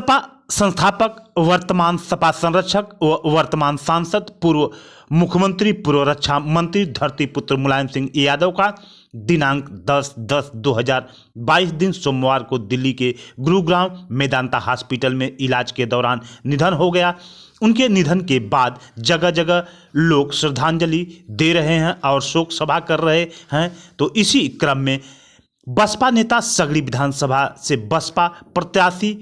सपा संस्थापक, वर्तमान सपा संरक्षक व वर्तमान सांसद, पूर्व मुख्यमंत्री, पूर्व रक्षा मंत्री धरतीपुत्र मुलायम सिंह यादव का दिनांक 10/10/2022 दिन सोमवार को दिल्ली के गुरुग्राम मेदांता हॉस्पिटल में इलाज के दौरान निधन हो गया। उनके निधन के बाद जगह जगह लोग श्रद्धांजलि दे रहे हैं और शोक सभा कर रहे हैं। तो इसी क्रम में बसपा नेता सगड़ी विधानसभा से बसपा प्रत्याशी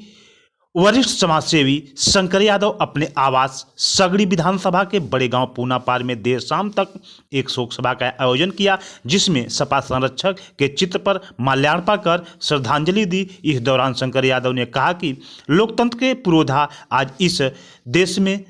वरिष्ठ समाजसेवी शंकर यादव अपने आवास सगड़ी विधानसभा के बड़े गांव पूनापार में देर शाम तक एक शोक सभा का आयोजन किया, जिसमें सपा संरक्षक के चित्र पर माल्यार्पण कर श्रद्धांजलि दी। इस दौरान शंकर यादव ने कहा कि लोकतंत्र के पुरोधा आज इस देश में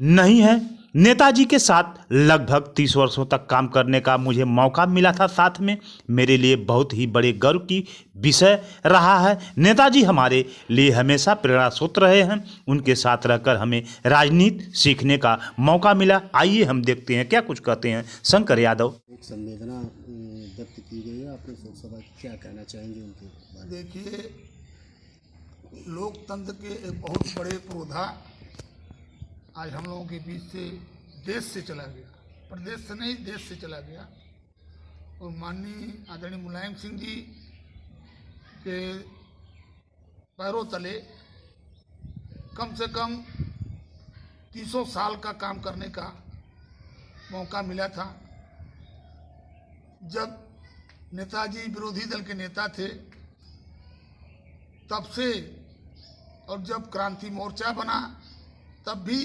नहीं है। नेताजी के साथ लगभग 30 वर्षों तक काम करने का मुझे मौका मिला था। साथ में मेरे लिए बहुत ही बड़े गर्व की विषय रहा है। नेताजी हमारे लिए हमेशा प्रेरणा स्रोत रहे हैं। उनके साथ रहकर हमें राजनीति सीखने का मौका मिला। आइए हम देखते हैं क्या कुछ कहते हैं शंकर यादव। एक संवेदना व्यक्त की गई है, आपने शोक सभा क्या कहना चाहेंगे उनके बारे में? देखिए, लोकतंत्र के एक बहुत बड़े पुरोधा आज हम लोगों के बीच से देश से चला गया, प्रदेश से नहीं देश से चला गया। और माननीय आदरणीय मुलायम सिंह जी के पैरों तले कम से कम 300 साल का काम करने का मौका मिला था। जब नेताजी विरोधी दल के नेता थे तब से, और जब क्रांति मोर्चा बना तब भी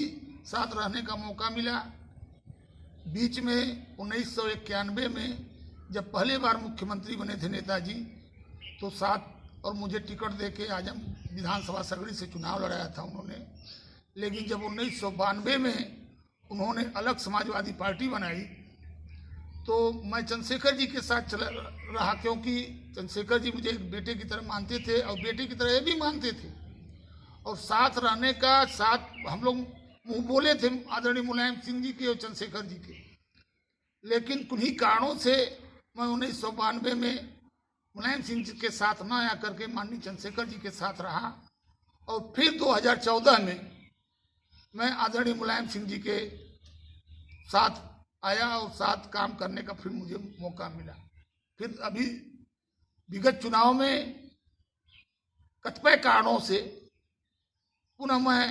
साथ रहने का मौका मिला। बीच में 1991 में जब पहले बार मुख्यमंत्री बने थे नेताजी, तो साथ और मुझे टिकट देके आजम विधानसभा सगड़ी से चुनाव लड़ाया था उन्होंने। लेकिन जब 1992 में उन्होंने अलग समाजवादी पार्टी बनाई तो मैं चंद्रशेखर जी के साथ चला रहा, क्योंकि चंद्रशेखर जी मुझे एक बेटे की तरह मानते थे और बेटे की तरह ये भी मानते थे। और साथ रहने का, साथ हम लोग मुंह बोले थे आदरणीय मुलायम सिंह जी के और चंद्रशेखर जी के। लेकिन कुछ कारणों से मैं 1992 में मुलायम सिंह जी के साथ न आकर के माननीय चंद्रशेखर जी के साथ रहा। और फिर 2014 में मैं आदरणीय मुलायम सिंह जी के साथ आया और साथ काम करने का फिर मुझे मौका मिला। फिर अभी विगत चुनाव में कतिपय कारणों से पुनः मैं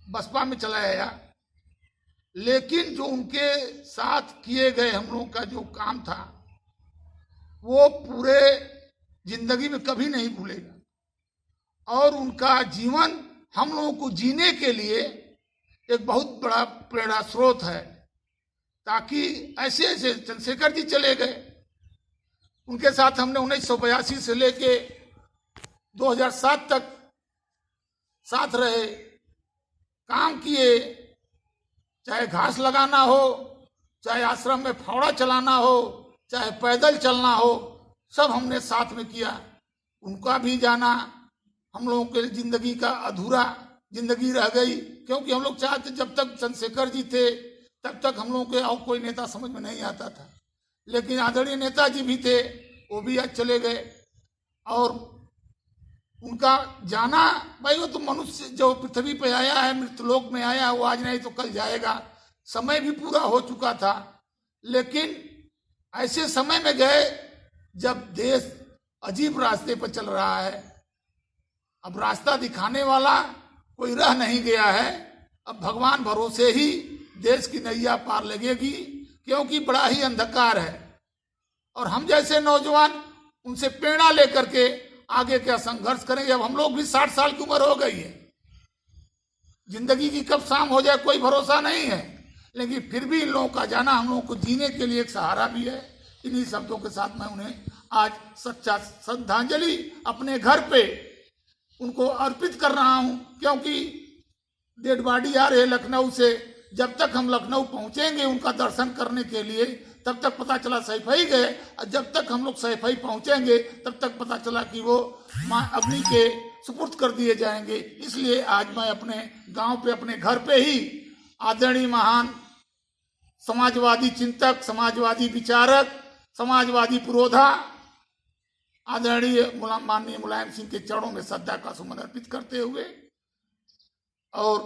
बसपा में चला आया। लेकिन जो उनके साथ किए गए हम लोगों का जो काम था वो पूरे जिंदगी में कभी नहीं भूलेगा। और उनका जीवन हम लोगों को जीने के लिए एक बहुत बड़ा प्रेरणा स्रोत है। ताकि ऐसे ऐसे चंद्रशेखर जी चले गए, उनके साथ हमने 1982 से लेके 2007 तक साथ रहे, काम किए। चाहे घास लगाना हो, चाहे आश्रम में फावड़ा चलाना हो, चाहे पैदल चलना हो, सब हमने साथ में किया। उनका भी जाना हम लोगों के जिंदगी का अधूरा जिंदगी रह गई, क्योंकि हम लोग चाहते जब तक चंद्रशेखर जी थे तब तक हम लोगों के और कोई नेता समझ में नहीं आता था। लेकिन आदरणीय नेताजी भी थे, वो भी आज चले गए। और उनका जाना, भाई वो तो मनुष्य जो पृथ्वी पे आया है, मृतलोक में आया है, वो आज नहीं तो कल जाएगा। समय भी पूरा हो चुका था। लेकिन ऐसे समय में गए जब देश अजीब रास्ते पर चल रहा है। अब रास्ता दिखाने वाला कोई रह नहीं गया है। अब भगवान भरोसे ही देश की नैया पार लगेगी, क्योंकि बड़ा ही अंधकार है। और हम जैसे नौजवान उनसे प्रेरणा लेकर के आगे क्या संघर्ष करेंगे। अब हम लोग भी 60 साल की उम्र हो गई है, जिंदगी की कब शाम हो जाए कोई भरोसा नहीं है। लेकिन फिर भी इन लोगों का जाना हम लोगों को जीने के लिए एक सहारा भी है। इन्हीं शब्दों के साथ मैं उन्हें आज सच्चा श्रद्धांजलि अपने घर पे उनको अर्पित कर रहा हूं, क्योंकि डेड बॉडी आ रही है लखनऊ से। जब तक हम लखनऊ पहुंचेंगे उनका दर्शन करने के लिए, तब तक पता चला सैफई गए। और जब तक हम लोग सैफई पहुंचेंगे तब तक पता चला कि वो मां अग्नि के सुपुर्द कर दिए जाएंगे। इसलिए आज मैं अपने गांव पे, अपने घर पे ही आदरणीय महान समाजवादी चिंतक, समाजवादी विचारक, समाजवादी पुरोधा आदरणीय माननीय मुलायम सिंह के चरणों में श्रद्धा का सुमन अर्पित करते हुए और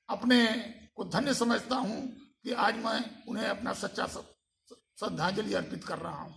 अपने को धन्य समझता हूं कि आज मैं उन्हें अपना सच्चा श्रद्धांजलि अर्पित कर रहा हूं।